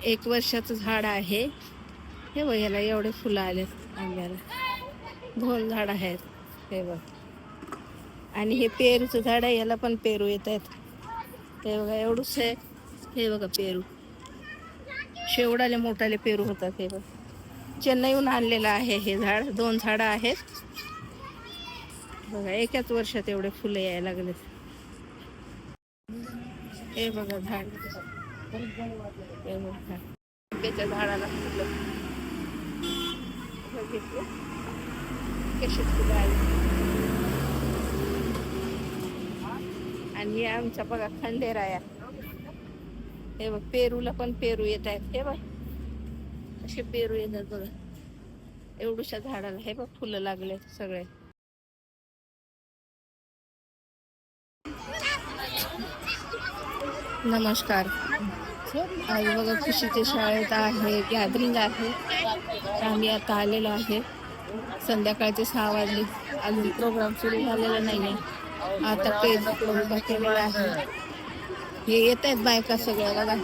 1 वर्षाचं झाड आहे हे बघ. याला एवढे फुलं आलेत आंब्याला. 2 झाड आहेत हे बघ. आणि हे पेरूचं झाड आहे, याला पण पेरू येत आहेत हे बघा. एवढंच आहे हे बघा पेरू. शेवडाले मोठाले पेरू होतात हे बघ. चेन्नईहून आणलेलं आहे हे झाड. 2 झाडं आहेत बघा. एकाच वर्षात एवढे फुलं यायला लागलेत हे बघा झाड. हे बघा त्याच्या झाडाला फुलं बघितलं कशी फुलं आली. आणि आमचा बघा खंडेराया हे बघ. पेरूला पण पेरू येत आहेत हे बघ. असे पेरू येतात बघा एवढूशा झाडाला. हे बघ फुलं लागले सगळे. नमस्कार. आज बघा खुशीच्या शाळेत आहे गॅदरिंग आहे. आम्ही आता आलेलो आहे. संध्याकाळचे 6 वाजले. अजून प्रोग्राम सुरू झालेला नाहीये. आता पेज उभा केलेला आहे. हे येत आहेत बायका सगळ्या बघा.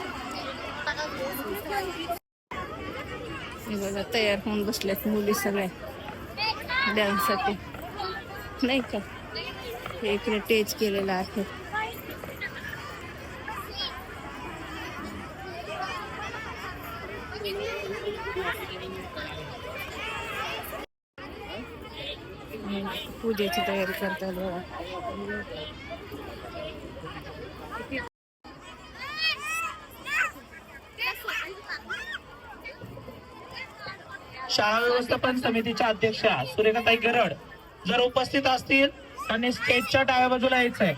हे बघा तयार होऊन बसल्यात मुली सगळ्या डान्ससाठी नाही का. इकडे टेज केलेला आहे. पूजेची तयारी करतात बघा. शाळा व्यवस्थापन समितीच्या अध्यक्षा सुरेखाताई गरड जर उपस्थित असतील त्यांनी स्टेजच्या डाव्या बाजूला यायचंय.